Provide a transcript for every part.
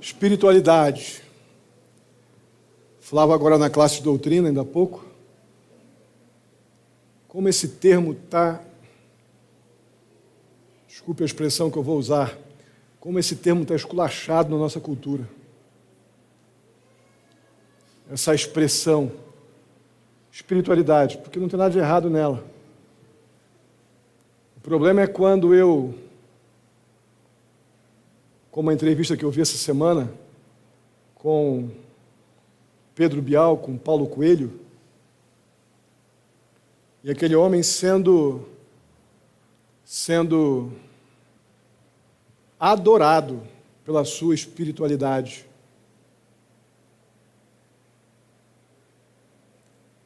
Espiritualidade. Falava agora na classe de doutrina, ainda há pouco, como esse termo está, desculpe a expressão que eu vou usar, como esse termo está esculachado na nossa cultura. Essa expressão, espiritualidade, porque não tem nada de errado nela. O problema é quando eu, como a entrevista que eu vi essa semana com Pedro Bial, com Paulo Coelho, e aquele homem sendo adorado pela sua espiritualidade.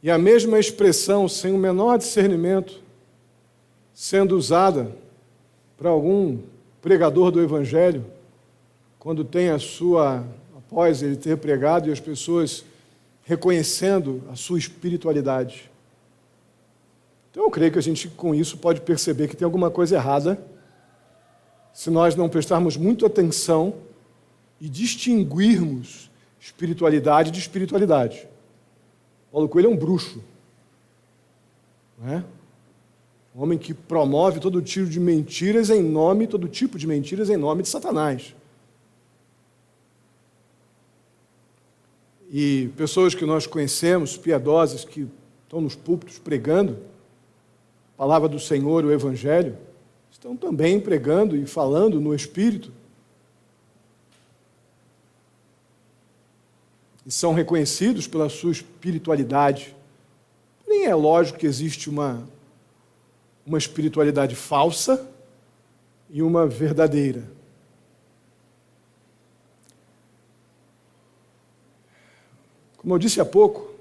E a mesma expressão, sem o menor discernimento, sendo usada para algum pregador do Evangelho, quando tem após ele ter pregado e as pessoas reconhecendo a sua espiritualidade. Então eu creio que a gente com isso pode perceber que tem alguma coisa errada se nós não prestarmos muito atenção e distinguirmos espiritualidade de espiritualidade. Paulo Coelho é um bruxo, não é? Um homem que promove todo tipo de mentiras em nome de Satanás. E pessoas que nós conhecemos, piedosas, que estão nos púlpitos pregando a palavra do Senhor, o Evangelho, estão também pregando e falando no Espírito. E são reconhecidos pela sua espiritualidade. Nem é lógico que existe uma espiritualidade falsa e uma verdadeira. Como eu disse há pouco,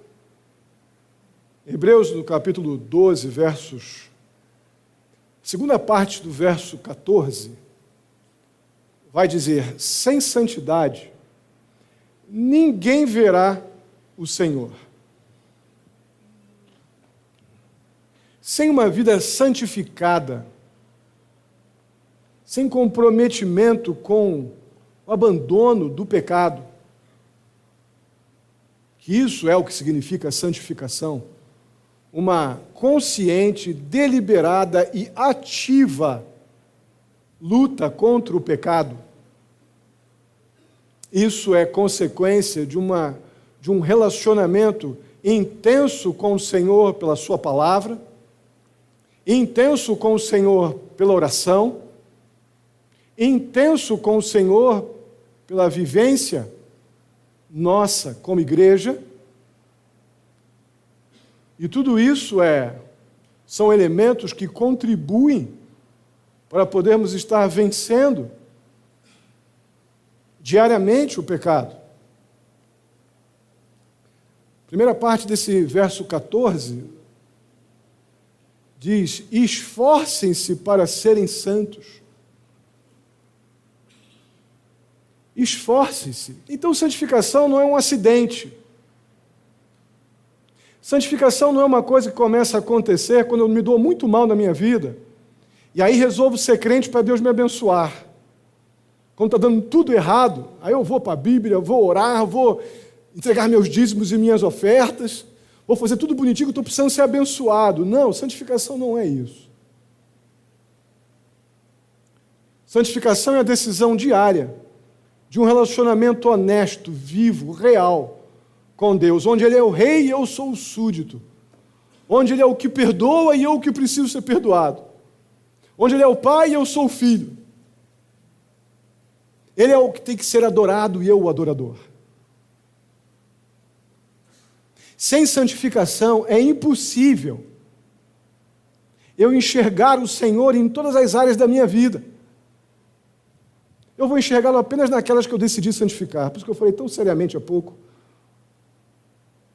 Hebreus, no capítulo 12, segunda parte do verso 14, vai dizer: sem santidade, ninguém verá o Senhor. Sem uma vida santificada, sem comprometimento com o abandono do pecado, que isso é o que significa santificação, uma consciente, deliberada e ativa luta contra o pecado. Isso é consequência de um relacionamento intenso com o Senhor pela sua palavra, intenso com o Senhor pela oração, intenso com o Senhor pela vivência nossa como igreja. E tudo isso são elementos que contribuem para podermos estar vencendo diariamente o pecado. Primeira parte desse verso 14 diz: esforcem-se para serem santos. Esforcem-se. Então, santificação não é um acidente. Santificação não é uma coisa que começa a acontecer quando eu me dou muito mal na minha vida, e aí resolvo ser crente para Deus me abençoar. Quando está dando tudo errado, aí eu vou para a Bíblia, vou orar, vou entregar meus dízimos e minhas ofertas, vou fazer tudo bonitinho, estou precisando ser abençoado. Não, santificação não é isso. Santificação é a decisão diária de um relacionamento honesto, vivo, real com Deus, onde Ele é o rei e eu sou o súdito, onde Ele é o que perdoa e eu o que preciso ser perdoado, onde Ele é o pai e eu sou o filho. Ele é o que tem que ser adorado e eu o adorador. Sem santificação é impossível eu enxergar o Senhor em todas as áreas da minha vida. Eu vou enxergá-lo apenas naquelas que eu decidi santificar. Por isso que eu falei tão seriamente há pouco,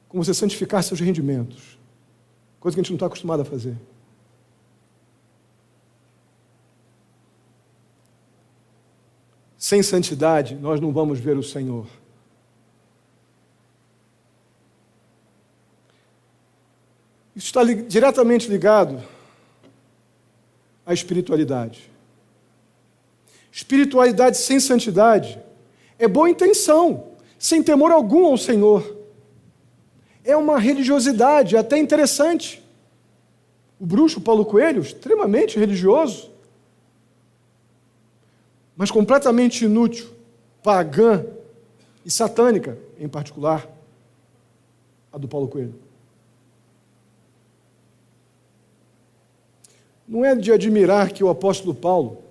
como você santificar seus rendimentos. Coisa que a gente não está acostumado a fazer. Sem santidade, nós não vamos ver o Senhor. Isso está diretamente ligado à espiritualidade. Espiritualidade sem santidade é boa intenção, sem temor algum ao Senhor. É uma religiosidade até interessante. O bruxo Paulo Coelho, extremamente religioso, mas completamente inútil, pagã e satânica, em particular, a do Paulo Coelho. Não é de admirar que o apóstolo Paulo,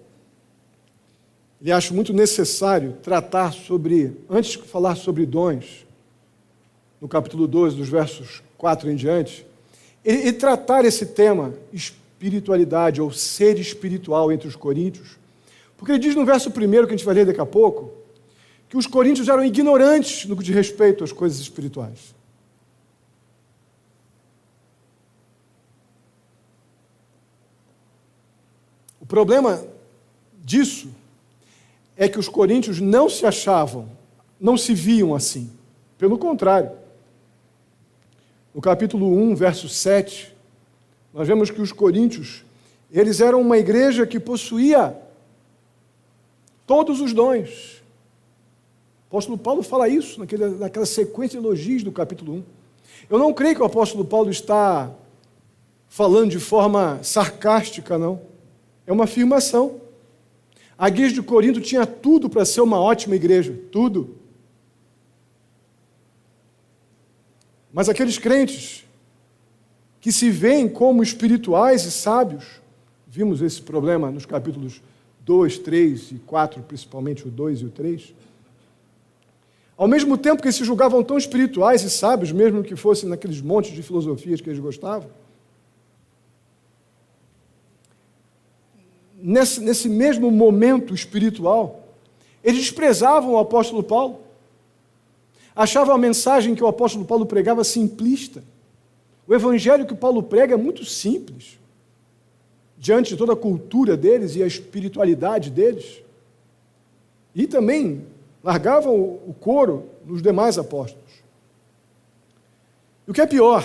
ele acha muito necessário tratar sobre, antes de falar sobre dons, no capítulo 12, dos versos 4 em diante, e tratar esse tema, espiritualidade, ou ser espiritual entre os coríntios, porque ele diz no verso 1, que a gente vai ler daqui a pouco, que os coríntios eram ignorantes no que diz respeito às coisas espirituais. O problema disso é que os coríntios não se achavam, não se viam assim. Pelo contrário, no capítulo 1, verso 7, nós vemos que os coríntios, eles eram uma igreja que possuía todos os dons. O apóstolo Paulo fala isso naquela sequência de elogios do capítulo 1. Eu não creio que o apóstolo Paulo está falando de forma sarcástica, não. É uma afirmação. A igreja de Corinto tinha tudo para ser uma ótima igreja, tudo. Mas aqueles crentes que se veem como espirituais e sábios, vimos esse problema nos capítulos 2, 3 e 4, principalmente o 2 e o 3, ao mesmo tempo que se julgavam tão espirituais e sábios, mesmo que fossem naqueles montes de filosofias que eles gostavam, nesse mesmo momento espiritual, eles desprezavam o apóstolo Paulo, achavam a mensagem que o apóstolo Paulo pregava simplista. O evangelho que Paulo prega é muito simples, diante de toda a cultura deles e a espiritualidade deles. E também largavam o coro nos demais apóstolos. E o que é pior,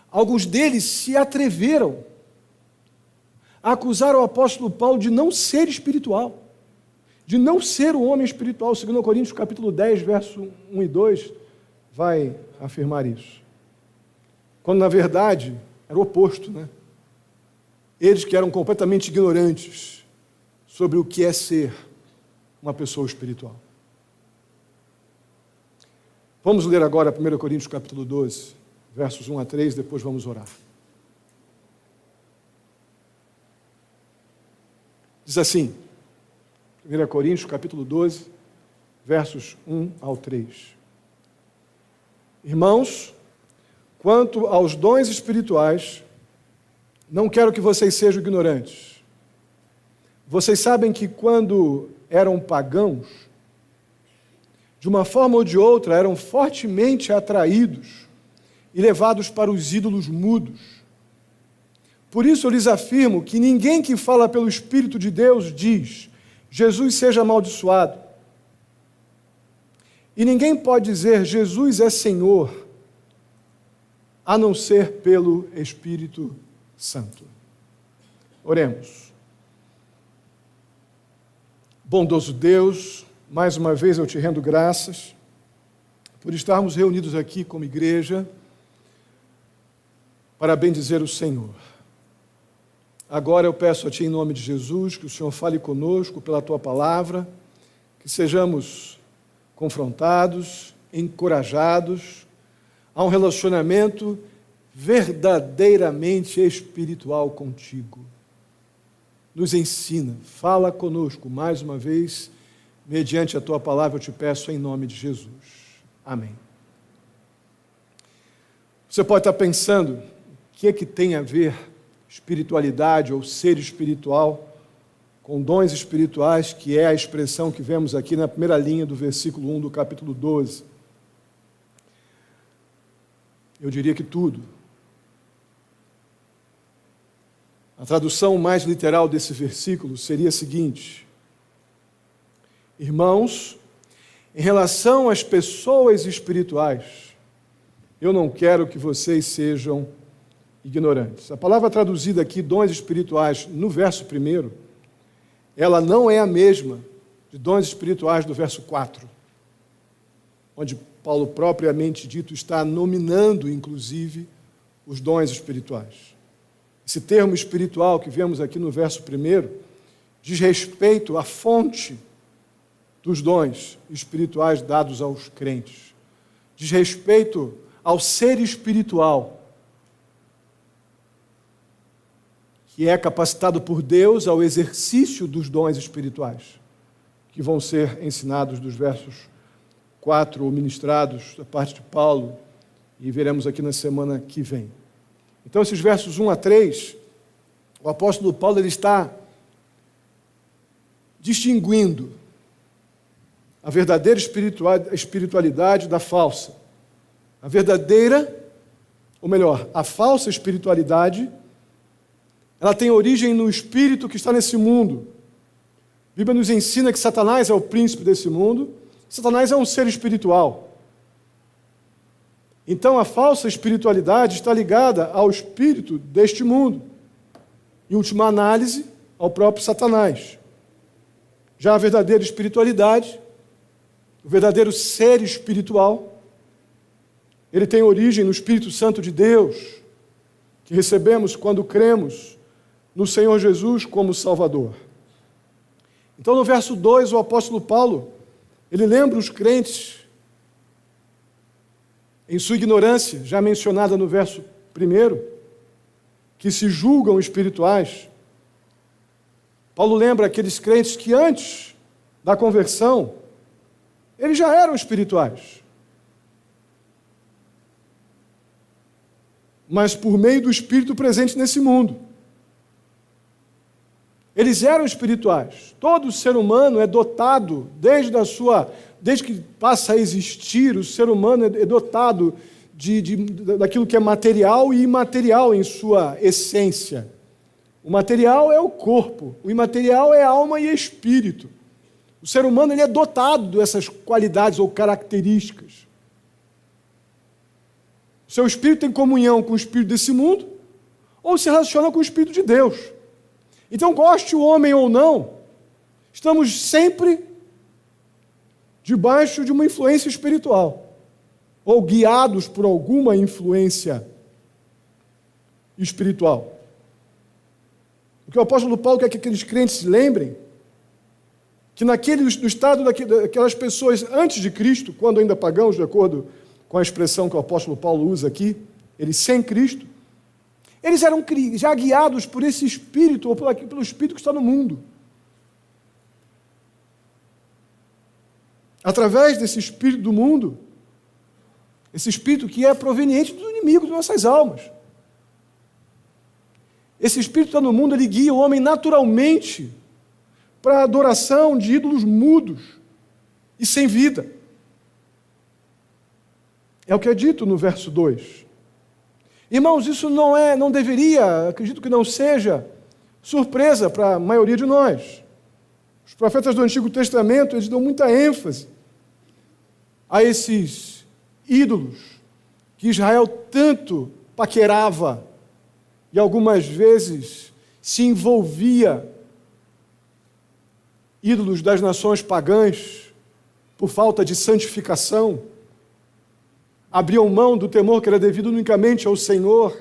alguns deles se atreveram a acusar o apóstolo Paulo de não ser espiritual, de não ser um homem espiritual. 2 Coríntios capítulo 10, verso 1 e 2, vai afirmar isso. Quando, na verdade, era o oposto, né? Eles que eram completamente ignorantes sobre o que é ser uma pessoa espiritual. Vamos ler agora 1 Coríntios capítulo 12, versos 1 a 3, depois vamos orar. Diz assim, 1 Coríntios capítulo 12, versos 1 ao 3. Irmãos, quanto aos dons espirituais, não quero que vocês sejam ignorantes. Vocês sabem que quando eram pagãos, de uma forma ou de outra, eram fortemente atraídos e levados para os ídolos mudos. Por isso eu lhes afirmo que ninguém que fala pelo Espírito de Deus diz, Jesus seja amaldiçoado. E ninguém pode dizer, Jesus é Senhor, a não ser pelo Espírito Santo. Oremos. Bondoso Deus, mais uma vez eu te rendo graças por estarmos reunidos aqui como igreja para bendizer o Senhor. Agora eu peço a Ti, em nome de Jesus, que o Senhor fale conosco pela Tua palavra, que sejamos confrontados, encorajados a um relacionamento verdadeiramente espiritual contigo. Nos ensina, fala conosco mais uma vez, mediante a Tua palavra eu te peço em nome de Jesus. Amém. Você pode estar pensando, o que é que tem a ver espiritualidade ou ser espiritual com dons espirituais, que é a expressão que vemos aqui na primeira linha do versículo 1 do capítulo 12. Eu diria que tudo. A tradução mais literal desse versículo seria a seguinte: irmãos, em relação às pessoas espirituais, eu não quero que vocês sejam ignorantes. A palavra traduzida aqui, dons espirituais, no verso 1, ela não é a mesma de dons espirituais do verso 4, onde Paulo, propriamente dito, está nominando, inclusive, os dons espirituais. Esse termo espiritual que vemos aqui no verso 1 diz respeito à fonte dos dons espirituais dados aos crentes. Diz respeito ao ser espiritual, que é capacitado por Deus ao exercício dos dons espirituais, que vão ser ensinados dos versos 4 ou ministrados da parte de Paulo, e veremos aqui na semana que vem. Então, esses versos 1 a 3, o apóstolo Paulo ele está distinguindo a verdadeira espiritualidade da falsa. A verdadeira, ou melhor, a falsa espiritualidade, ela tem origem no espírito que está nesse mundo. A Bíblia nos ensina que Satanás é o príncipe desse mundo. Satanás é um ser espiritual. Então, a falsa espiritualidade está ligada ao espírito deste mundo. Em última análise, ao próprio Satanás. Já a verdadeira espiritualidade, o verdadeiro ser espiritual, ele tem origem no Espírito Santo de Deus, que recebemos quando cremos no Senhor Jesus como Salvador. Então, no verso 2, o apóstolo Paulo, ele lembra os crentes, em sua ignorância, já mencionada no verso 1, que se julgam espirituais. Paulo lembra aqueles crentes que antes da conversão, eles já eram espirituais. Mas por meio do Espírito presente nesse mundo. Eles eram espirituais. Todo ser humano é dotado, desde que passa a existir, o ser humano é dotado daquilo que é material e imaterial em sua essência. O material é o corpo, o imaterial é alma e espírito. O ser humano ele é dotado dessas qualidades ou características. O seu espírito tem comunhão com o espírito desse mundo ou se relaciona com o espírito de Deus. Então, goste o homem ou não, estamos sempre debaixo de uma influência espiritual ou guiados por alguma influência espiritual. O que o apóstolo Paulo quer que aqueles crentes se lembrem, que no estado daquelas pessoas antes de Cristo, quando ainda pagãos, de acordo com a expressão que o apóstolo Paulo usa aqui, eles sem Cristo, eles eram já guiados por esse espírito, ou pelo espírito que está no mundo. Através desse espírito do mundo, esse espírito que é proveniente do inimigo de nossas almas. Esse espírito que está no mundo, ele guia o homem naturalmente para a adoração de ídolos mudos e sem vida. É o que é dito no verso 2. Irmãos, isso não deveria, acredito que não seja, surpresa para a maioria de nós. Os profetas do Antigo Testamento, eles dão muita ênfase a esses ídolos que Israel tanto paquerava e algumas vezes se envolvia, ídolos das nações pagãs, por falta de santificação, abriam mão do temor que era devido unicamente ao Senhor,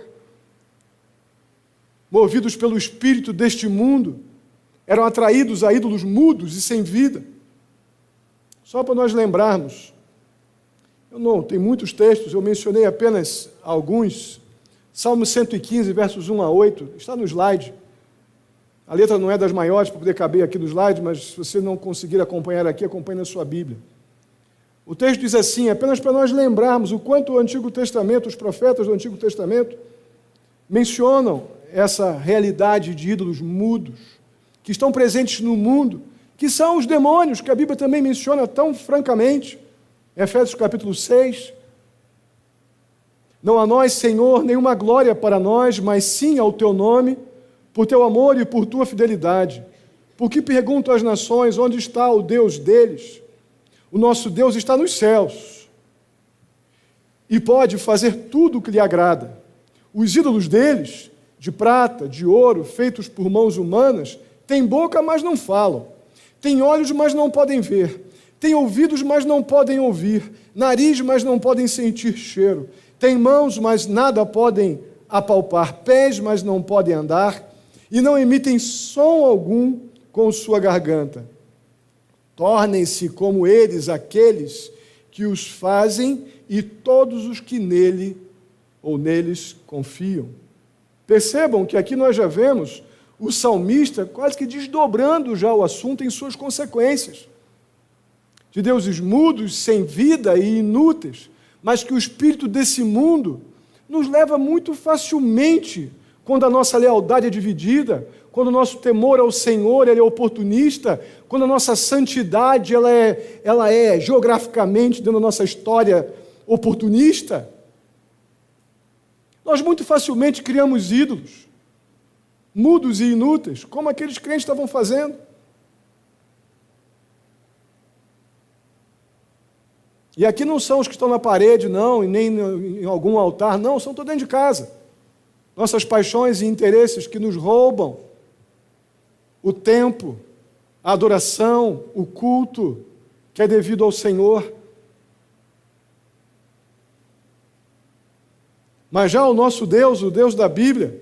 movidos pelo espírito deste mundo, eram atraídos a ídolos mudos e sem vida. Só para nós lembrarmos, tem muitos textos, eu mencionei apenas alguns. Salmo 115, versos 1 a 8, está no slide. A letra não é das maiores para poder caber aqui no slide, mas se você não conseguir acompanhar aqui, acompanhe na sua Bíblia. O texto diz assim, apenas para nós lembrarmos o quanto o Antigo Testamento, os profetas do Antigo Testamento, mencionam essa realidade de ídolos mudos, que estão presentes no mundo, que são os demônios, que a Bíblia também menciona tão francamente. Efésios capítulo 6. Não a nós, Senhor, nenhuma glória para nós, mas sim ao teu nome, por teu amor e por tua fidelidade. Porque pergunto às nações, onde está o Deus deles? O nosso Deus está nos céus e pode fazer tudo o que lhe agrada. Os ídolos deles, de prata, de ouro, feitos por mãos humanas, têm boca, mas não falam. Têm olhos, mas não podem ver. Têm ouvidos, mas não podem ouvir. Nariz, mas não podem sentir cheiro. Têm mãos, mas nada podem apalpar. Pés, mas não podem andar. E não emitem som algum com sua garganta. Tornem-se como eles aqueles que os fazem e todos os que nele ou neles confiam. Percebam que aqui nós já vemos o salmista quase que desdobrando já o assunto em suas consequências. De deuses mudos, sem vida e inúteis, mas que o espírito desse mundo nos leva muito facilmente quando a nossa lealdade é dividida, quando o nosso temor ao Senhor ele é oportunista, quando a nossa santidade ela é geograficamente, dentro da nossa história, oportunista. Nós muito facilmente criamos ídolos, mudos e inúteis, como aqueles crentes estavam fazendo. E aqui não são os que estão na parede, não, e nem em algum altar, não, são todos dentro de casa. Nossas paixões e interesses que nos roubam o tempo, a adoração, o culto que é devido ao Senhor. Mas já o nosso Deus, o Deus da Bíblia,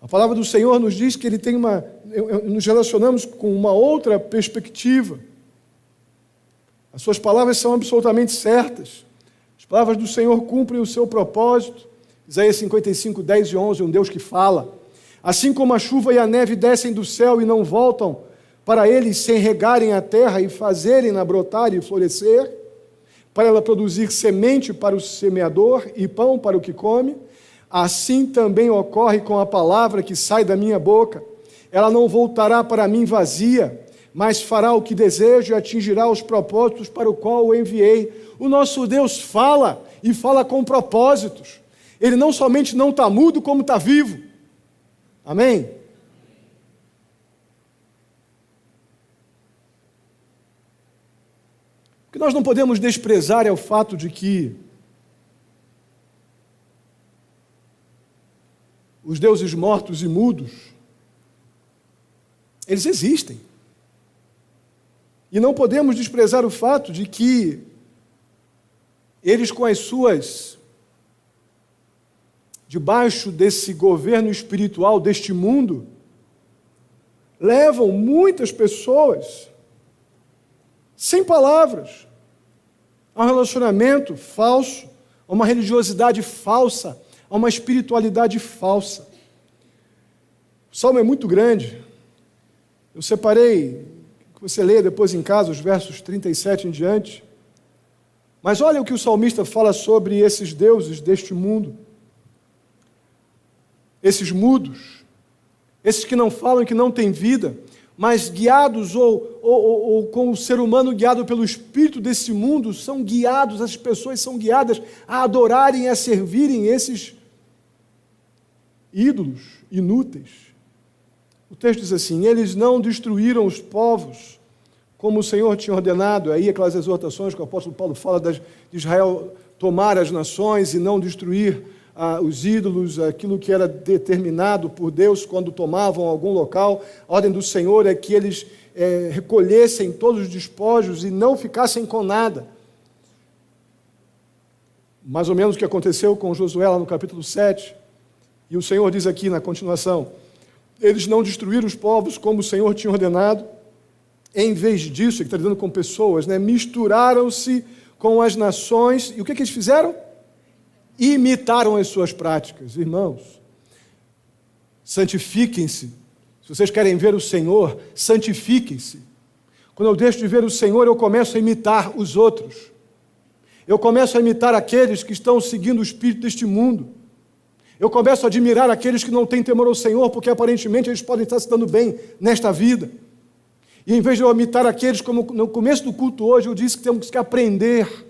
a palavra do Senhor nos diz que Ele tem nos relacionamos com uma outra perspectiva. As suas palavras são absolutamente certas. As palavras do Senhor cumprem o seu propósito. Isaías 55, 10 e 11, um Deus que fala. Assim como a chuva e a neve descem do céu e não voltam para eles sem regarem a terra e fazerem-na brotar e florescer, para ela produzir semente para o semeador e pão para o que come, assim também ocorre com a palavra que sai da minha boca. Ela não voltará para mim vazia, mas fará o que desejo e atingirá os propósitos para o qual o enviei. O nosso Deus fala, e fala com propósitos. Ele não somente não está mudo, como está vivo. Amém? O que nós não podemos desprezar é o fato de que os deuses mortos e mudos, eles existem. E não podemos desprezar o fato de que eles, com as suas, debaixo desse governo espiritual deste mundo, levam muitas pessoas, sem palavras, a um relacionamento falso, a uma religiosidade falsa, a uma espiritualidade falsa. O salmo é muito grande. Eu separei, que você leia depois em casa, os versos 37 em diante. Mas olha o que o salmista fala sobre esses deuses deste mundo. Esses mudos, esses que não falam e que não têm vida, mas guiados ou com o ser humano guiado pelo espírito desse mundo, são guiados, essas pessoas são guiadas a adorarem e a servirem esses ídolos inúteis. O texto diz assim: eles não destruíram os povos como o Senhor tinha ordenado. Aí aquelas exortações que o apóstolo Paulo fala de Israel tomar as nações e não destruir os ídolos, aquilo que era determinado por Deus quando tomavam algum local. A ordem do Senhor é que eles recolhessem todos os despojos e não ficassem com nada. Mais ou menos o que aconteceu com Josué lá no capítulo 7. E o Senhor diz aqui na continuação: eles não destruíram os povos como o Senhor tinha ordenado. Em vez disso, ele está lidando com pessoas, misturaram-se com as nações. E o que eles fizeram? Imitaram as suas práticas. Irmãos, santifiquem-se. Se vocês querem ver o Senhor, santifiquem-se. Quando eu deixo de ver o Senhor, eu começo a imitar os outros. Eu começo a imitar aqueles que estão seguindo o espírito deste mundo. Eu começo a admirar aqueles que não têm temor ao Senhor, porque aparentemente eles podem estar se dando bem nesta vida. E em vez de eu imitar aqueles, como no começo do culto hoje, eu disse que temos que aprender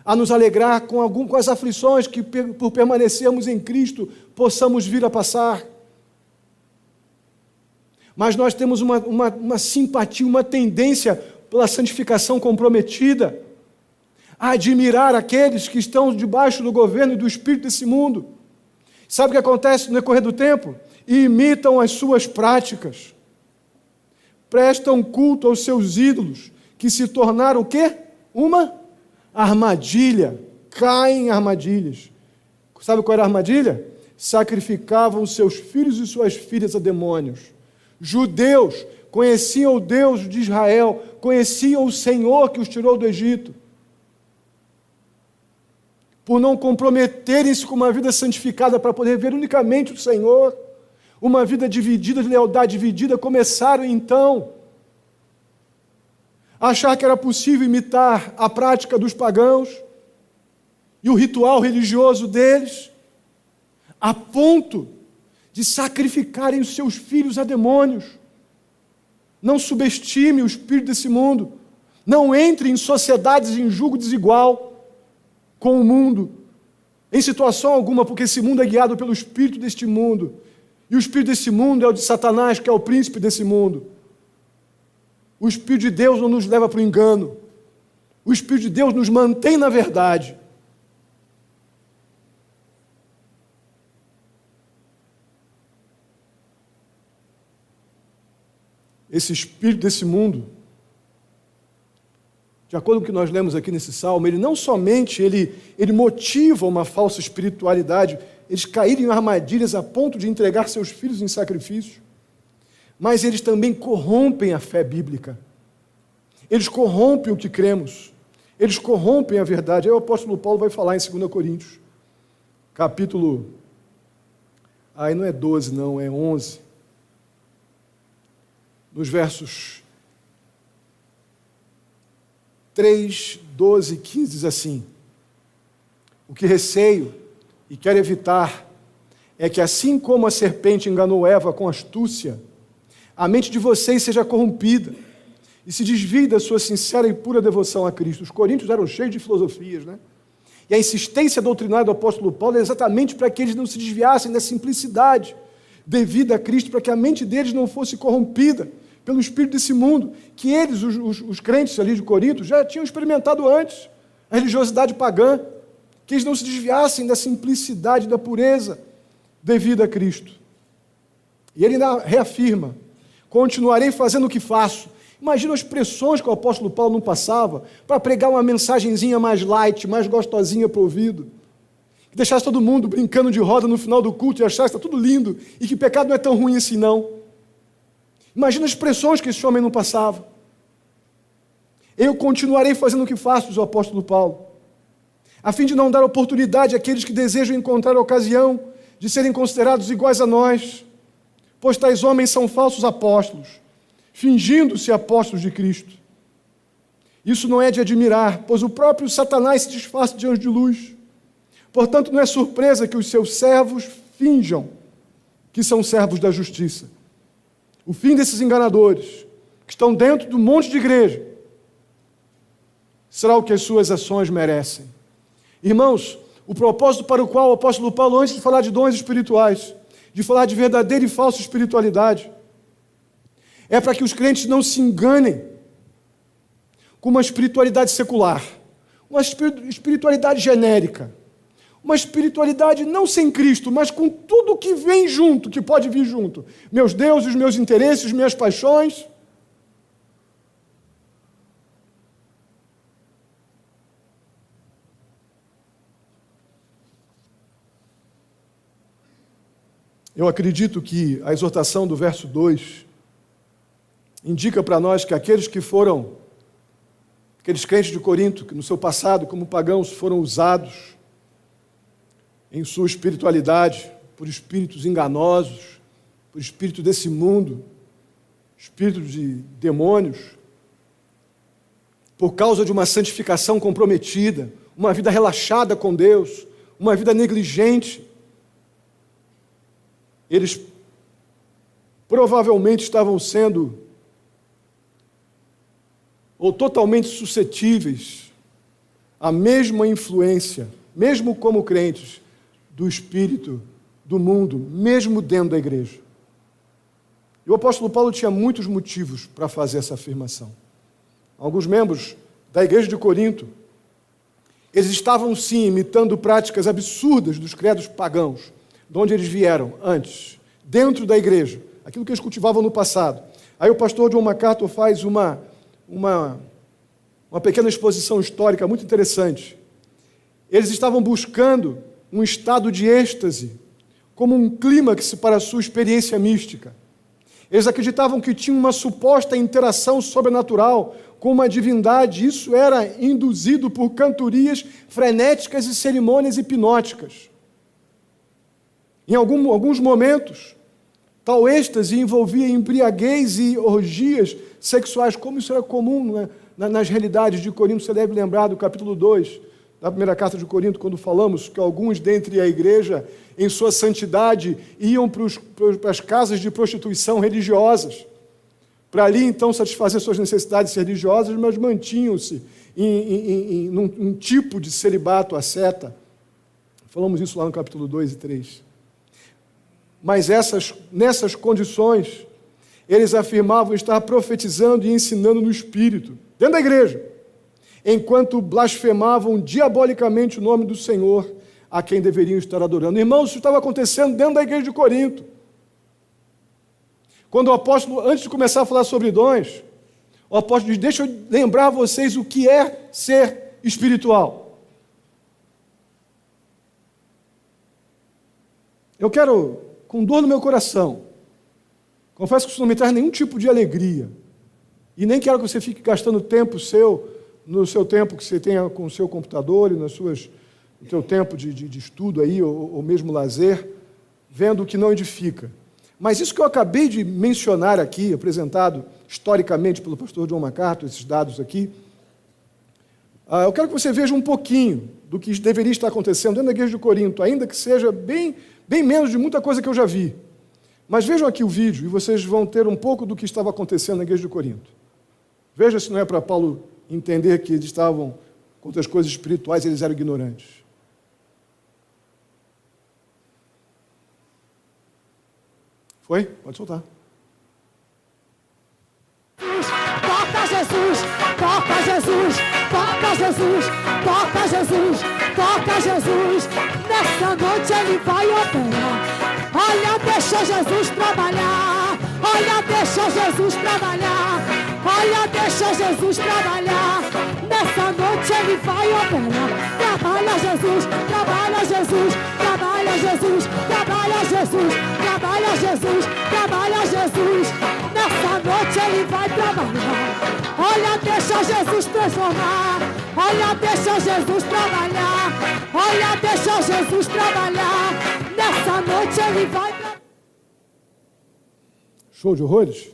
a nos alegrar com as aflições que, por permanecermos em Cristo, possamos vir a passar. Mas nós temos uma simpatia, uma tendência pela santificação comprometida, a admirar aqueles que estão debaixo do governo e do espírito desse mundo. Sabe o que acontece no decorrer do tempo? e imitam as suas práticas. Prestam culto aos seus ídolos, que se tornaram o quê? Uma armadilha. Caem em armadilhas. Sabe qual era a armadilha? Sacrificavam seus filhos e suas filhas a demônios. Judeus conheciam o Deus de Israel, conheciam o Senhor que os tirou do Egito. Por não comprometerem-se com uma vida santificada para poder ver unicamente o Senhor, uma vida dividida, de lealdade dividida, começaram então a achar que era possível imitar a prática dos pagãos e o ritual religioso deles, a ponto de sacrificarem os seus filhos a demônios. Não subestime o espírito desse mundo. Não entre em sociedades em julgo desigual com o mundo, em situação alguma, porque esse mundo é guiado pelo espírito deste mundo. E o espírito desse mundo é o de Satanás, que é o príncipe desse mundo. O Espírito de Deus não nos leva para o engano. O Espírito de Deus nos mantém na verdade. Esse espírito desse mundo, de acordo com o que nós lemos aqui nesse salmo, ele não somente ele motiva uma falsa espiritualidade, eles caírem em armadilhas a ponto de entregar seus filhos em sacrifício, mas eles também corrompem a fé bíblica. Eles corrompem o que cremos. Eles corrompem a verdade. Aí o apóstolo Paulo vai falar em 2 Coríntios, capítulo... Aí não é 12, não, é 11. Nos versos 3, 12 e 15 diz assim: o que receio e quero evitar é que, assim como a serpente enganou Eva com astúcia, a mente de vocês seja corrompida e se desvie da sua sincera e pura devoção a Cristo. Os coríntios eram cheios de filosofias, né? E a insistência doutrinária do apóstolo Paulo é exatamente para que eles não se desviassem da simplicidade devida a Cristo, para que a mente deles não fosse corrompida pelo espírito desse mundo, que eles, os crentes ali de Corinto, já tinham experimentado antes, a religiosidade pagã, que eles não se desviassem da simplicidade, da pureza devida a Cristo. E ele ainda reafirma: continuarei fazendo o que faço. Imagina as pressões que o apóstolo Paulo não passava para pregar uma mensagenzinha mais light, mais gostosinha para o ouvido, que deixasse todo mundo brincando de roda no final do culto e achasse que está tudo lindo e que pecado não é tão ruim assim não. Imagina as pressões que esse homem não passava. Eu continuarei fazendo o que faço, diz o apóstolo Paulo, a fim de não dar oportunidade àqueles que desejam encontrar a ocasião de serem considerados iguais a nós, pois tais homens são falsos apóstolos, fingindo-se apóstolos de Cristo. Isso não é de admirar, pois o próprio Satanás se disfarça de anjo de luz. Portanto, não é surpresa que os seus servos finjam que são servos da justiça. O fim desses enganadores, que estão dentro do monte de igreja, será o que as suas ações merecem. Irmãos, o propósito para o qual o apóstolo Paulo, antes de falar de dons espirituais, de falar de verdadeira e falsa espiritualidade, é para que os crentes não se enganem com uma espiritualidade secular, uma espiritualidade genérica, uma espiritualidade não sem Cristo, mas com tudo que vem junto, que pode vir junto. Meus deuses, meus interesses, minhas paixões. Eu acredito que a exortação do verso 2 indica para nós que aqueles crentes de Corinto, que no seu passado, como pagãos, foram usados em sua espiritualidade por espíritos enganosos, por espírito desse mundo, espírito de demônios, por causa de uma santificação comprometida, uma vida relaxada com Deus, uma vida negligente, eles provavelmente estavam sendo ou totalmente suscetíveis à mesma influência, mesmo como crentes, do espírito do mundo, mesmo dentro da igreja. E o apóstolo Paulo tinha muitos motivos para fazer essa afirmação. Alguns membros da igreja de Corinto, eles estavam sim imitando práticas absurdas dos credos pagãos, de onde eles vieram antes, dentro da igreja, aquilo que eles cultivavam no passado. Aí o pastor John MacArthur faz uma pequena exposição histórica muito interessante. Eles estavam buscando um estado de êxtase, como um clímax para a sua experiência mística. Eles acreditavam que tinha uma suposta interação sobrenatural com uma divindade. Isso era induzido por cantorias frenéticas e cerimônias hipnóticas. Em alguns momentos, tal êxtase envolvia embriaguez e orgias sexuais, como isso era comum nas realidades de Corinto. Você deve lembrar do capítulo 2 da primeira carta de Corinto, quando falamos que alguns dentre a igreja, em sua santidade, iam para as casas de prostituição religiosas, para ali então satisfazer suas necessidades religiosas, mas mantinham-se num tipo de celibato asceta. Falamos isso lá no capítulo 2 e 3. Mas nessas condições, eles afirmavam estar profetizando e ensinando no Espírito, dentro da igreja, enquanto blasfemavam diabolicamente o nome do Senhor, a quem deveriam estar adorando. Irmãos, isso estava acontecendo dentro da igreja de Corinto. Quando o apóstolo, antes de começar a falar sobre dons, o apóstolo diz: deixa eu lembrar vocês o que é ser espiritual. Eu quero, com dor no meu coração, confesso que isso não me traz nenhum tipo de alegria, e nem quero que você fique gastando tempo seu, no seu tempo que você tenha com o seu computador e no seu tempo de estudo aí, ou mesmo lazer, vendo o que não edifica. Mas isso que eu acabei de mencionar aqui, apresentado historicamente pelo pastor John MacArthur, esses dados aqui, eu quero que você veja um pouquinho do que deveria estar acontecendo dentro da igreja de Corinto, ainda que seja bem menos de muita coisa que eu já vi. Mas vejam aqui o vídeo e vocês vão ter um pouco do que estava acontecendo na igreja de Corinto. Veja se não é para Paulo entender que eles estavam contra as coisas espirituais, eles eram ignorantes. Foi? Pode soltar. Toca Jesus, toca Jesus, toca Jesus, toca Jesus, toca Jesus. Nessa noite ele vai operar. Olha, deixa Jesus trabalhar. Olha, deixa Jesus trabalhar. Olha, deixa Jesus trabalhar. Nessa noite ele vai operar. Trabalha Jesus, trabalha Jesus, trabalha Jesus, trabalha Jesus, trabalha Jesus, trabalha Jesus. Nessa noite ele vai trabalhar. Olha, deixa Jesus transformar. Olha, deixa Jesus trabalhar. Olha, deixa Jesus trabalhar. Nessa noite ele vai trabalhar. Show de horrores?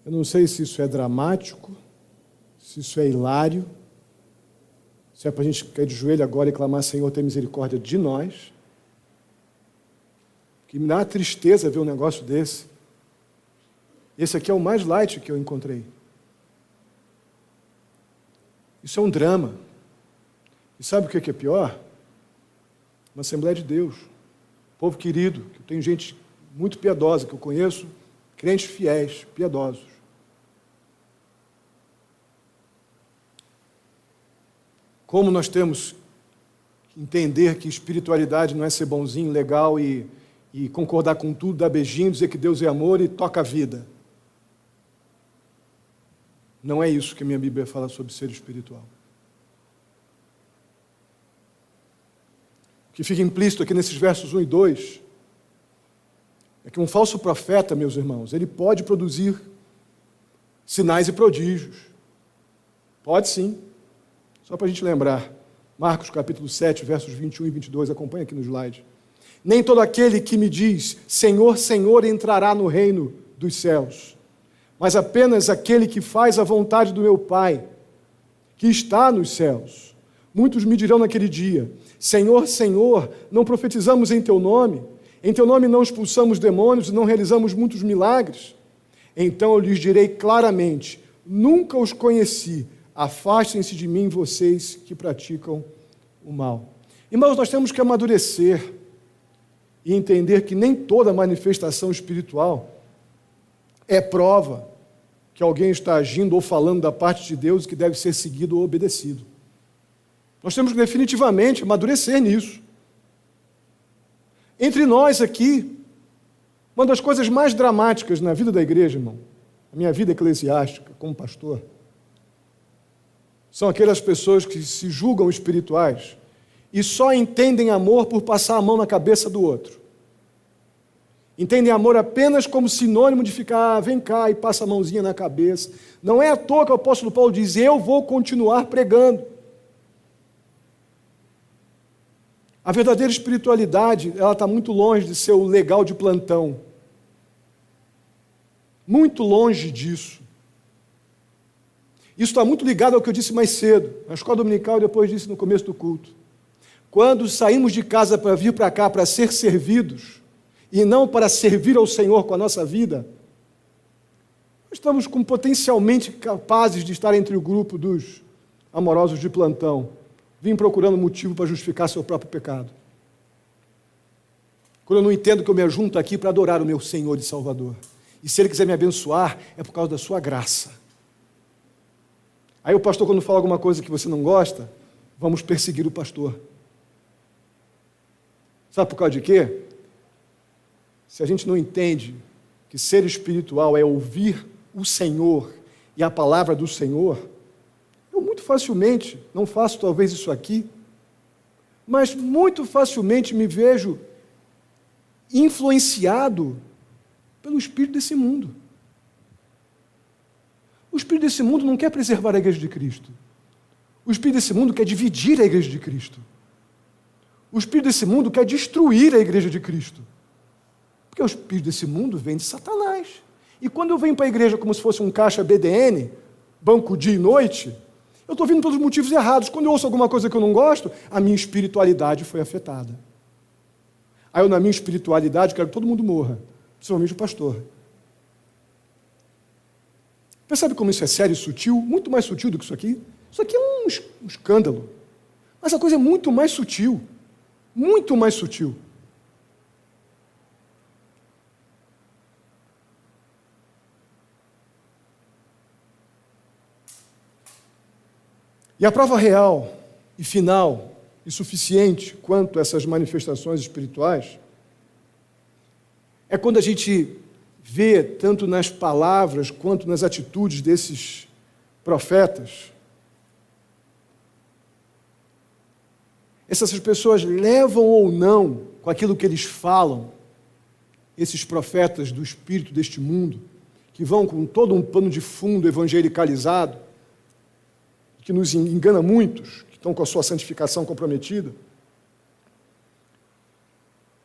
Eu não sei se isso é dramático, se isso é hilário, se é para a gente cair de joelho agora e clamar: Senhor, tem misericórdia de nós. Que me dá uma tristeza ver um negócio desse. Esse aqui é o mais light que eu encontrei. Isso é um drama. E sabe o que é pior? Uma Assembleia de Deus, povo querido, que tem gente muito piedosa que eu conheço, crentes fiéis, piedosos. Como nós temos que entender que espiritualidade não é ser bonzinho, legal e concordar com tudo, dar beijinho, dizer que Deus é amor e toca a vida. Não é isso que a minha Bíblia fala sobre ser espiritual. O que fica implícito aqui nesses versos 1 e 2 é que um falso profeta, meus irmãos, ele pode produzir sinais e prodígios. Pode sim. Só para a gente lembrar, Marcos capítulo 7, versos 21 e 22, acompanha aqui no slide. Nem todo aquele que me diz, Senhor, Senhor, entrará no reino dos céus, mas apenas aquele que faz a vontade do meu Pai, que está nos céus. Muitos me dirão naquele dia, Senhor, Senhor, não profetizamos em Teu nome não expulsamos demônios e não realizamos muitos milagres? Então eu lhes direi claramente, nunca os conheci, afastem-se de mim vocês que praticam o mal. Irmãos, nós temos que amadurecer e entender que nem toda manifestação espiritual é prova que alguém está agindo ou falando da parte de Deus que deve ser seguido ou obedecido. Nós temos que definitivamente amadurecer nisso. Entre nós aqui, uma das coisas mais dramáticas na vida da igreja, irmão, a minha vida eclesiástica como pastor, são aquelas pessoas que se julgam espirituais e só entendem amor por passar a mão na cabeça do outro. Entendem amor apenas como sinônimo de ficar, vem cá e passa a mãozinha na cabeça. Não é à toa que o apóstolo Paulo diz, eu vou continuar pregando. A verdadeira espiritualidade, ela está muito longe de ser o legal de plantão. Muito longe disso. Isso está muito ligado ao que eu disse mais cedo, na escola dominical e depois disse no começo do culto. Quando saímos de casa para vir para cá para ser servidos, e não para servir ao Senhor com a nossa vida, nós estamos potencialmente capazes de estar entre o grupo dos amorosos de plantão, vim procurando motivo para justificar seu próprio pecado. Quando eu não entendo que eu me ajunto aqui para adorar o meu Senhor e Salvador. E se Ele quiser me abençoar, é por causa da sua graça. Aí o pastor, quando fala alguma coisa que você não gosta, vamos perseguir o pastor. Sabe por causa de quê? Se a gente não entende que ser espiritual é ouvir o Senhor e a palavra do Senhor, eu muito facilmente, não faço talvez isso aqui, mas muito facilmente me vejo influenciado pelo espírito desse mundo. O espírito desse mundo não quer preservar a igreja de Cristo. O espírito desse mundo quer dividir a igreja de Cristo. O espírito desse mundo quer destruir a igreja de Cristo. Porque o espírito desse mundo vem de Satanás. E quando eu venho para a igreja como se fosse um caixa BDN, banco dia e noite, eu estou vindo pelos motivos errados. Quando eu ouço alguma coisa que eu não gosto, a minha espiritualidade foi afetada. Aí eu, na minha espiritualidade, quero que todo mundo morra, principalmente o pastor. Percebe como isso é sério e sutil? Muito mais sutil do que isso aqui. Isso aqui é um escândalo. Mas a coisa é muito mais sutil. Muito mais sutil. E a prova real e final e suficiente quanto a essas manifestações espirituais é quando a gente vê, tanto nas palavras quanto nas atitudes desses profetas, essas pessoas levam ou não com aquilo que eles falam, esses profetas do espírito deste mundo, que vão com todo um pano de fundo evangelicalizado, que nos engana muitos, que estão com a sua santificação comprometida.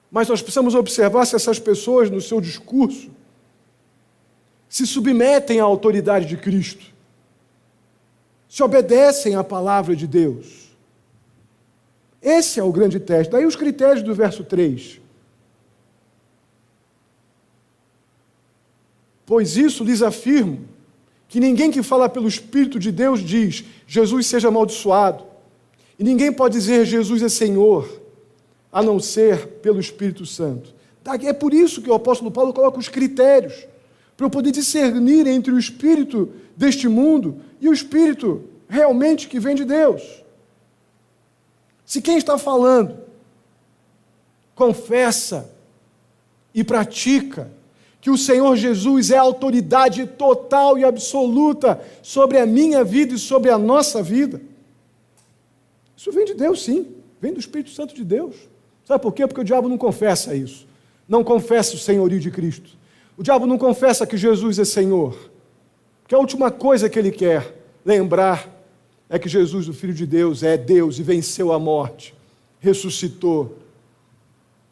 Mas nós precisamos observar se essas pessoas, no seu discurso, se submetem à autoridade de Cristo, se obedecem à palavra de Deus. Esse é o grande teste. Daí os critérios do verso 3. Pois isso lhes afirmo, que ninguém que fala pelo Espírito de Deus diz, Jesus seja amaldiçoado. E ninguém pode dizer, Jesus é Senhor, a não ser pelo Espírito Santo. É por isso que o apóstolo Paulo coloca os critérios, para eu poder discernir entre o Espírito deste mundo e o Espírito realmente que vem de Deus. Se quem está falando confessa e pratica que o Senhor Jesus é a autoridade total e absoluta sobre a minha vida e sobre a nossa vida, isso vem de Deus, sim, vem do Espírito Santo de Deus. Sabe por quê? Porque o diabo não confessa isso, não confessa o senhorio de Cristo. O diabo não confessa que Jesus é Senhor, porque a última coisa que ele quer lembrar é que Jesus, o Filho de Deus, é Deus e venceu a morte, ressuscitou,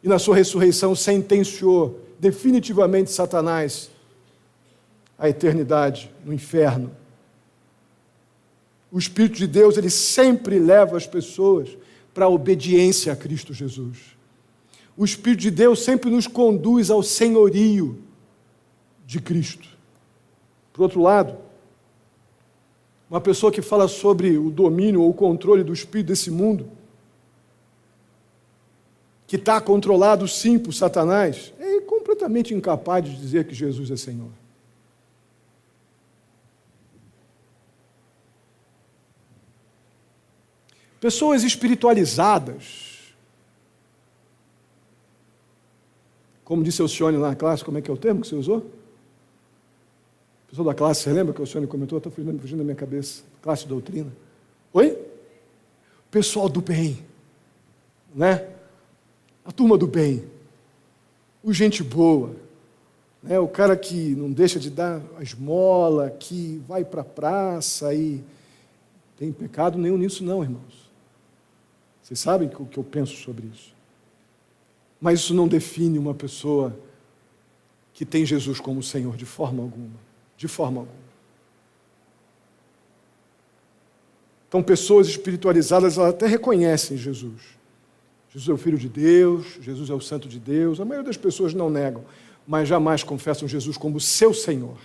e na sua ressurreição sentenciou definitivamente Satanás à eternidade no inferno. O Espírito de Deus, ele sempre leva as pessoas para a obediência a Cristo Jesus. O Espírito de Deus sempre nos conduz ao senhorio de Cristo. Por outro lado, uma pessoa que fala sobre o domínio ou o controle do espírito desse mundo, que está controlado sim por Satanás, é completamente incapaz de dizer que Jesus é Senhor. Pessoas espiritualizadas. Como disse o Alcione lá na classe, como é que é o termo que você usou? Pessoal da classe, você lembra que o Alcione comentou? Está fugindo da minha cabeça. Classe de doutrina. Oi? Pessoal do bem. Né? A turma do bem. O gente boa. Né? O cara que não deixa de dar a esmola, que vai para a praça e... Tem pecado nenhum nisso não, irmãos. Vocês sabem o que eu penso sobre isso. Mas isso não define uma pessoa que tem Jesus como Senhor de forma alguma. De forma alguma. Então, pessoas espiritualizadas, elas até reconhecem Jesus. Jesus é o Filho de Deus, Jesus é o Santo de Deus. A maioria das pessoas não negam, mas jamais confessam Jesus como seu Senhor.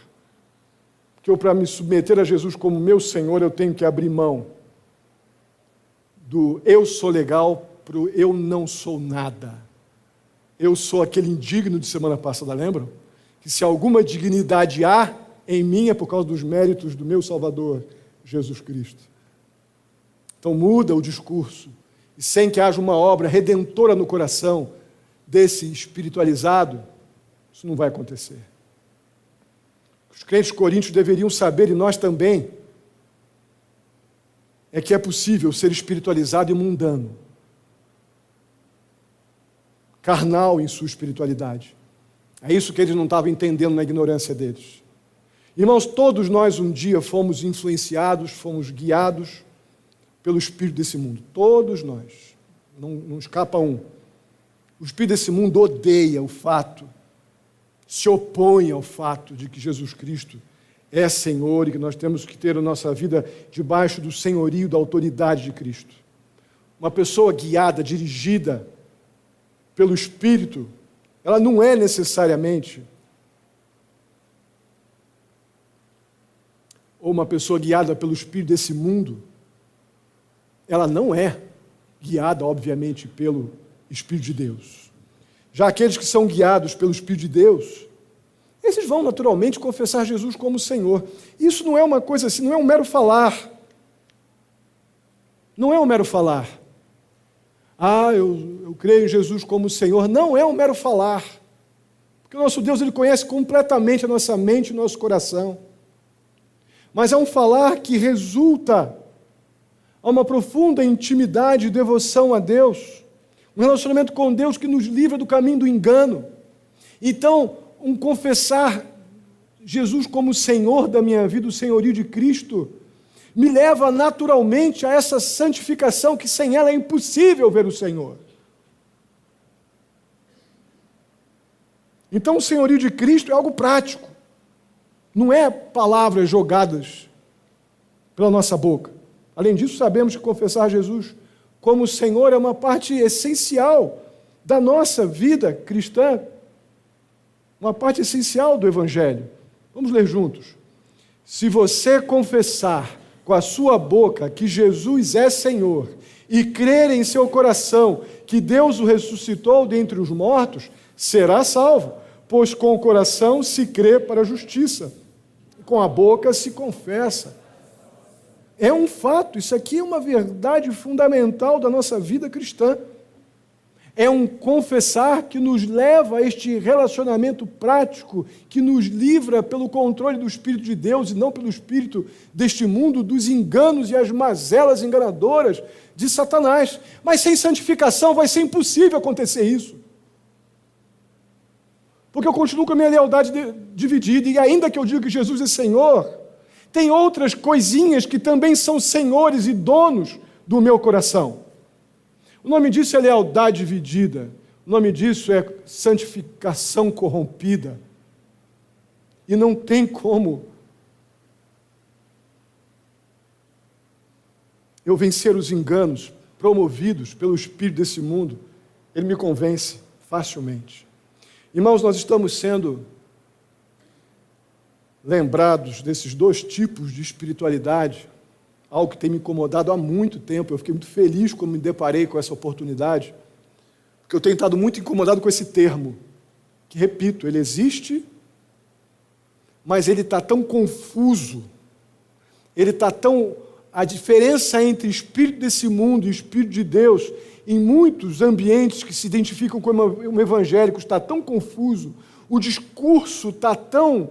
Porque eu, para me submeter a Jesus como meu Senhor, eu tenho que abrir mão do eu sou legal para o eu não sou nada. Eu sou aquele indigno de semana passada, lembram? Que se alguma dignidade há em mim é por causa dos méritos do meu Salvador, Jesus Cristo. Então muda o discurso, e sem que haja uma obra redentora no coração desse espiritualizado, isso não vai acontecer. Os crentes coríntios deveriam saber, e nós também, é que é possível ser espiritualizado e mundano, carnal em sua espiritualidade. É isso que eles não estavam entendendo na ignorância deles. Irmãos, todos nós um dia fomos influenciados, fomos guiados pelo espírito desse mundo. Todos nós. Não escapa um. O espírito desse mundo odeia o fato, se opõe ao fato de que Jesus Cristo é Senhor e que nós temos que ter a nossa vida debaixo do senhorio, da autoridade de Cristo. Uma pessoa guiada, dirigida pelo Espírito, ela não é necessariamente ou uma pessoa guiada pelo Espírito desse mundo, ela não é guiada, obviamente, pelo Espírito de Deus. Já aqueles que são guiados pelo Espírito de Deus, esses vão naturalmente confessar Jesus como Senhor. Isso não é uma coisa assim, não é um mero falar. Não é um mero falar. Eu creio em Jesus como Senhor. Não é um mero falar. Porque o nosso Deus, Ele conhece completamente a nossa mente e o nosso coração. Mas é um falar que resulta a uma profunda intimidade e devoção a Deus. Um relacionamento com Deus que nos livra do caminho do engano. Então, um confessar Jesus como Senhor da minha vida, o senhorio de Cristo, me leva naturalmente a essa santificação que sem ela é impossível ver o Senhor. Então, o senhorio de Cristo é algo prático. Não é palavras jogadas pela nossa boca. Além disso, sabemos que confessar Jesus como Senhor é uma parte essencial da nossa vida cristã, uma parte essencial do Evangelho. Vamos ler juntos. Se você confessar com a sua boca que Jesus é Senhor e crer em seu coração que Deus o ressuscitou dentre os mortos, será salvo, pois com o coração se crê para a justiça, com a boca se confessa. É um fato, isso aqui é uma verdade fundamental da nossa vida cristã. É um confessar que nos leva a este relacionamento prático, que nos livra pelo controle do Espírito de Deus e não pelo Espírito deste mundo, dos enganos e as mazelas enganadoras de Satanás. Mas sem santificação vai ser impossível acontecer isso. Porque eu continuo com a minha lealdade dividida, e ainda que eu diga que Jesus é Senhor, tem outras coisinhas que também são senhores e donos do meu coração. O nome disso é lealdade dividida. O nome disso é santificação corrompida. E não tem como eu vencer os enganos promovidos pelo espírito desse mundo. Ele me convence facilmente. Irmãos, nós estamos sendo lembrados desses dois tipos de espiritualidade, algo que tem me incomodado há muito tempo. Eu fiquei muito feliz quando me deparei com essa oportunidade, porque eu tenho estado muito incomodado com esse termo, que, repito, ele existe, mas ele está tão confuso, ele está tão a diferença entre espírito desse mundo e espírito de Deus, em muitos ambientes que se identificam como um evangélico, está tão confuso, o discurso está tão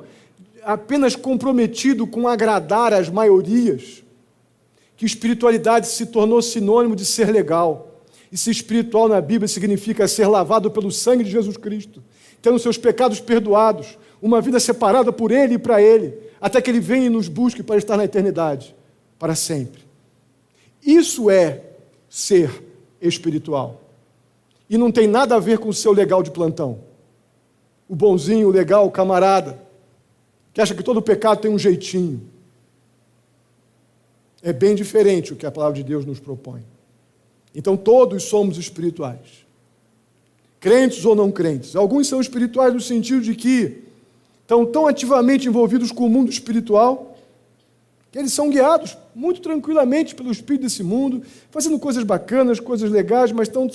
apenas comprometido com agradar as maiorias, que espiritualidade se tornou sinônimo de ser legal. E ser espiritual na Bíblia significa ser lavado pelo sangue de Jesus Cristo, tendo seus pecados perdoados, uma vida separada por Ele e para Ele, até que Ele venha e nos busque para estar na eternidade, para sempre. Isso é ser espiritual. E não tem nada a ver com o seu legal de plantão. O bonzinho, o legal, o camarada, que acha que todo pecado tem um jeitinho. É bem diferente o que a palavra de Deus nos propõe. Então todos somos espirituais. Crentes ou não crentes. Alguns são espirituais no sentido de que estão tão ativamente envolvidos com o mundo espiritual que eles são guiados muito tranquilamente pelo espírito desse mundo, fazendo coisas bacanas, coisas legais, mas estão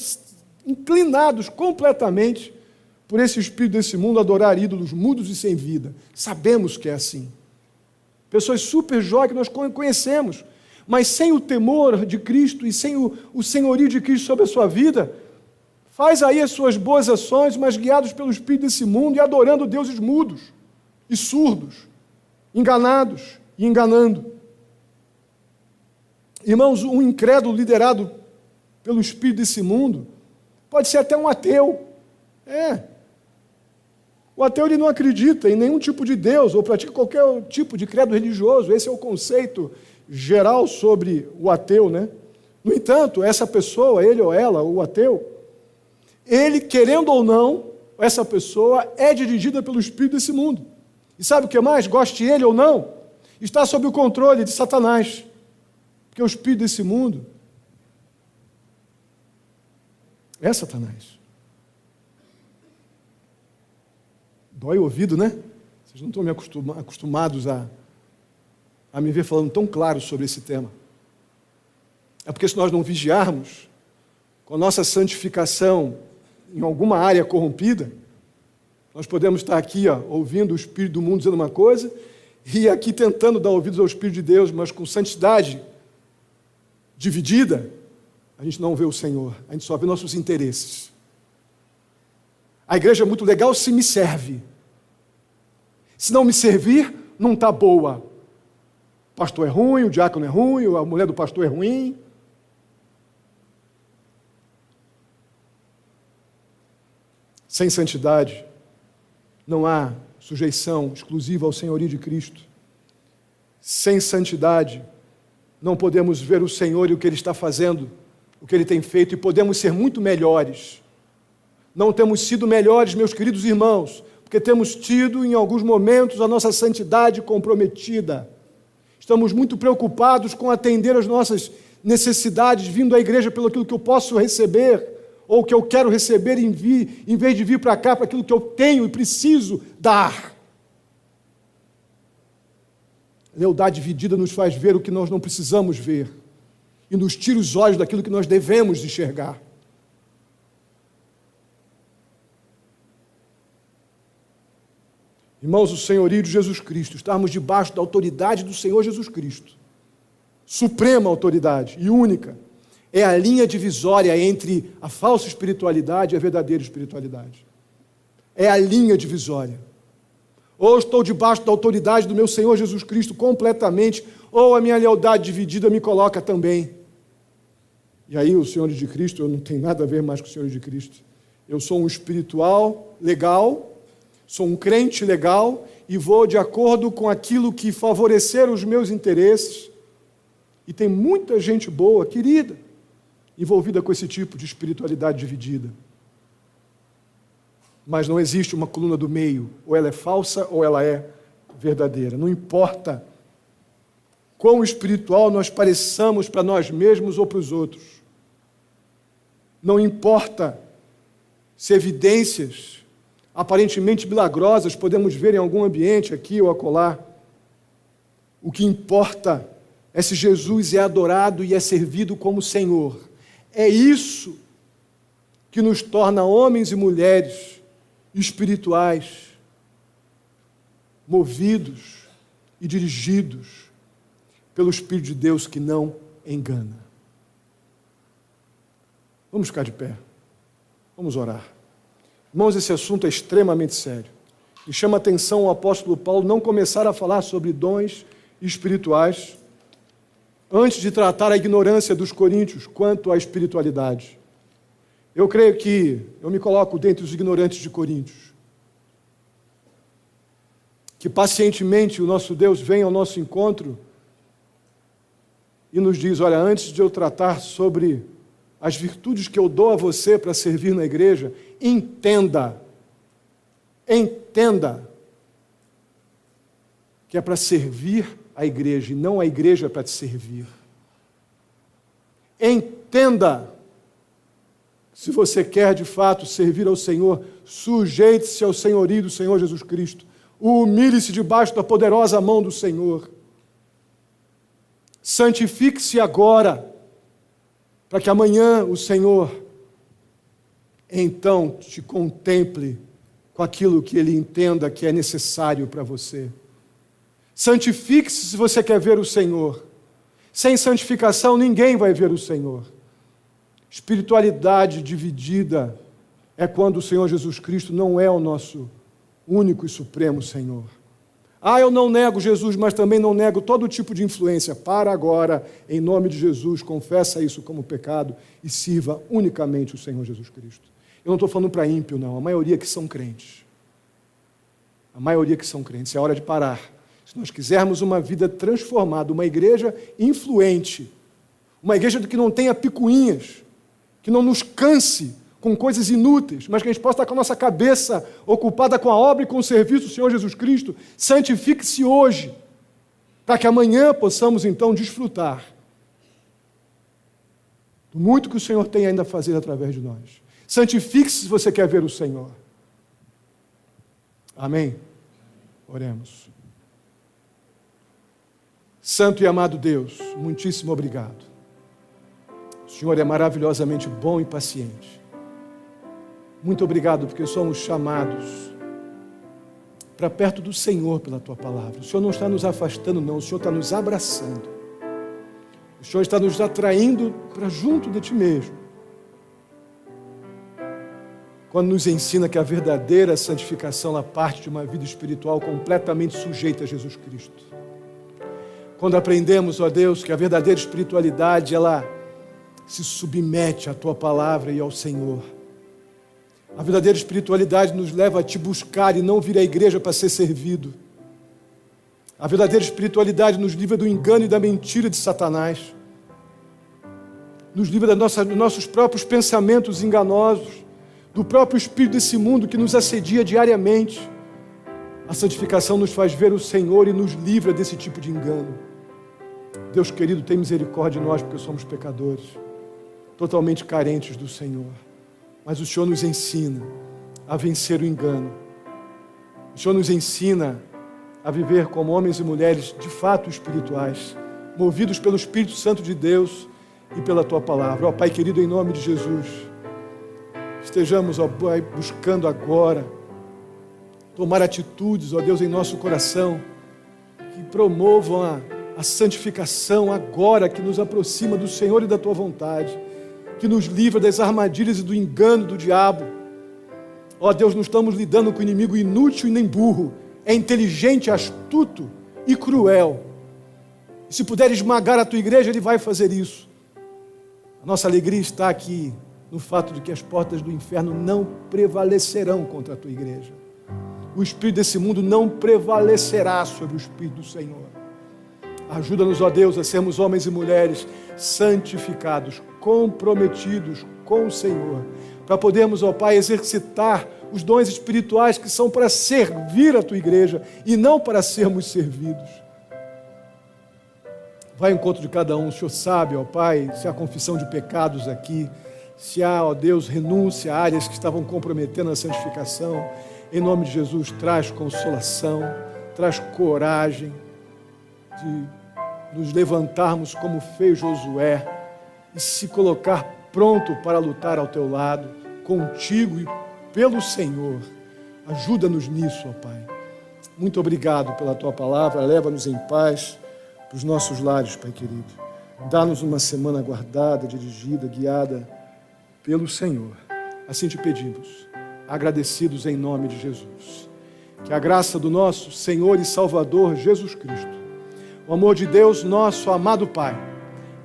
inclinados completamente por esse espírito desse mundo a adorar ídolos mudos e sem vida. Sabemos que é assim. Pessoas super jóias que nós conhecemos, mas sem o temor de Cristo e sem o senhorio de Cristo sobre a sua vida, faz aí as suas boas ações, mas guiados pelo espírito desse mundo e adorando deuses mudos e surdos, enganados e enganando. Irmãos, um incrédulo liderado pelo espírito desse mundo pode ser até um ateu. O ateu ele não acredita em nenhum tipo de Deus ou pratica qualquer tipo de credo religioso. Esse é o conceito geral sobre o ateu, né? No entanto, essa pessoa, ele ou ela, o ateu, ele, querendo ou não, essa pessoa é dirigida pelo espírito desse mundo. E sabe o que mais? Goste ele ou não, está sob o controle de Satanás. Porque o espírito desse mundo é Satanás. Dói o ouvido, né? Vocês não estão me acostumados a me ver falando tão claro sobre esse tema. É porque se nós não vigiarmos com a nossa santificação em alguma área corrompida, nós podemos estar aqui ouvindo o espírito do mundo dizendo uma coisa e aqui tentando dar ouvidos ao espírito de Deus, mas com santidade dividida, a gente não vê o Senhor, a gente só vê nossos interesses. A igreja é muito legal se me serve. Se não me servir, não está boa. O pastor é ruim, o diácono é ruim, a mulher do pastor é ruim. Sem santidade, não há sujeição exclusiva ao senhorio de Cristo. Sem santidade, não podemos ver o Senhor e o que Ele está fazendo, o que Ele tem feito, e podemos ser muito melhores. Não temos sido melhores, meus queridos irmãos, porque temos tido, em alguns momentos, a nossa santidade comprometida. Estamos muito preocupados com atender às nossas necessidades, vindo à igreja pelo aquilo que eu posso receber, ou que eu quero receber em vez de vir para cá para aquilo que eu tenho e preciso dar. A lealdade dividida nos faz ver o que nós não precisamos ver e nos tira os olhos daquilo que nós devemos enxergar. Irmãos, o senhorio de Jesus Cristo, estarmos debaixo da autoridade do Senhor Jesus Cristo, suprema autoridade e única, é a linha divisória entre a falsa espiritualidade e a verdadeira espiritualidade. É a linha divisória. Ou estou debaixo da autoridade do meu Senhor Jesus Cristo completamente, ou a minha lealdade dividida me coloca também. E aí o Senhor de Cristo, eu não tenho nada a ver mais com o Senhor de Cristo. Eu sou um espiritual legal, sou um crente legal e vou de acordo com aquilo que favorecer os meus interesses. E tem muita gente boa, querida, envolvida com esse tipo de espiritualidade dividida. Mas não existe uma coluna do meio, ou ela é falsa ou ela é verdadeira. Não importa quão espiritual nós pareçamos para nós mesmos ou para os outros. Não importa se evidências aparentemente milagrosas podemos ver em algum ambiente aqui ou acolá. O que importa é se Jesus é adorado e é servido como Senhor. É isso que nos torna homens e mulheres espirituais, movidos e dirigidos pelo Espírito de Deus que não engana. Vamos ficar de pé. Vamos orar. Irmãos, esse assunto é extremamente sério. E chama a atenção o apóstolo Paulo não começar a falar sobre dons espirituais antes de tratar a ignorância dos coríntios quanto à espiritualidade. Eu creio que eu me coloco dentre os ignorantes de Coríntios. Que pacientemente o nosso Deus vem ao nosso encontro e nos diz, olha, antes de eu tratar sobre as virtudes que eu dou a você para servir na igreja, entenda que é para servir a igreja e não a igreja para te servir. Entenda, se você quer de fato servir ao Senhor, sujeite-se ao senhorio do Senhor Jesus Cristo. Humilhe-se debaixo da poderosa mão do Senhor. Santifique-se agora, para que amanhã o Senhor então te contemple com aquilo que Ele entenda que é necessário para você. Santifique-se se você quer ver o Senhor. Sem santificação ninguém vai ver o Senhor. Espiritualidade dividida é quando o Senhor Jesus Cristo não é o nosso único e supremo Senhor. Eu não nego Jesus, mas também não nego todo tipo de influência. Para agora, em nome de Jesus, confessa isso como pecado e sirva unicamente o Senhor Jesus Cristo. Eu não estou falando para ímpio, não. A maioria que são crentes. A maioria que são crentes. É hora de parar. Se nós quisermos uma vida transformada, uma igreja influente, uma igreja que não tenha picuinhas, que não nos canse com coisas inúteis, mas que a gente possa estar com a nossa cabeça ocupada com a obra e com o serviço do Senhor Jesus Cristo, santifique-se hoje, para que amanhã possamos então desfrutar do muito que o Senhor tem ainda a fazer através de nós. Santifique-se se você quer ver o Senhor. Amém? Oremos. Santo e amado Deus, muitíssimo obrigado. O Senhor é maravilhosamente bom e paciente. Muito obrigado porque somos chamados para perto do Senhor pela Tua palavra. O Senhor não está nos afastando, não. O Senhor está nos abraçando. O Senhor está nos atraindo para junto de Ti mesmo. Quando nos ensina que a verdadeira santificação ela parte de uma vida espiritual completamente sujeita a Jesus Cristo. Quando aprendemos, ó Deus, que a verdadeira espiritualidade ela se submete à Tua palavra e ao Senhor. A verdadeira espiritualidade nos leva a Te buscar e não vir à igreja para ser servido. A verdadeira espiritualidade nos livra do engano e da mentira de Satanás. Nos livra dos nossos próprios pensamentos enganosos, do próprio espírito desse mundo que nos assedia diariamente. A santificação nos faz ver o Senhor e nos livra desse tipo de engano. Deus querido, tem misericórdia de nós porque somos pecadores, totalmente carentes do Senhor. Mas o Senhor nos ensina a vencer o engano. O Senhor nos ensina a viver como homens e mulheres de fato espirituais, movidos pelo Espírito Santo de Deus e pela Tua palavra. Ó Pai querido, em nome de Jesus, estejamos, ó Pai, buscando agora tomar atitudes, ó Deus, em nosso coração, que promovam a santificação agora, que nos aproxima do Senhor e da Tua vontade, que nos livra das armadilhas e do engano do diabo. Ó Deus, não estamos lidando com o inimigo inútil e nem burro, é inteligente, astuto e cruel. E se puder esmagar a Tua igreja, Ele vai fazer isso. A nossa alegria está aqui no fato de que as portas do inferno não prevalecerão contra a Tua igreja. O espírito desse mundo não prevalecerá sobre o Espírito do Senhor. Ajuda-nos, ó Deus, a sermos homens e mulheres santificados, comprometidos com o Senhor, para podermos, ó Pai, exercitar os dons espirituais que são para servir a Tua igreja e não para sermos servidos. Vai ao encontro de cada um. O Senhor sabe, ó Pai, se há confissão de pecados aqui, se há, ó Deus, renúncia a áreas que estavam comprometendo a santificação. Em nome de Jesus, traz consolação, traz coragem de nos levantarmos como fez Josué e se colocar pronto para lutar ao Teu lado, contigo e pelo Senhor. Ajuda-nos nisso, ó Pai. Muito obrigado pela Tua palavra, leva-nos em paz. para os nossos lares, Pai querido. Dá-nos uma semana guardada, dirigida, guiada pelo Senhor. Assim te pedimos, agradecidos em nome de Jesus. Que a graça do nosso Senhor e Salvador Jesus Cristo, o amor de Deus, nosso amado Pai,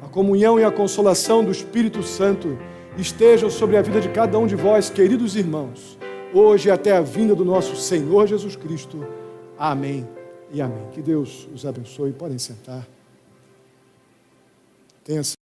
a comunhão e a consolação do Espírito Santo estejam sobre a vida de cada um de vós, queridos irmãos, hoje e até a vinda do nosso Senhor Jesus Cristo. Amém e amém. Que Deus os abençoe. Podem sentar. Tenha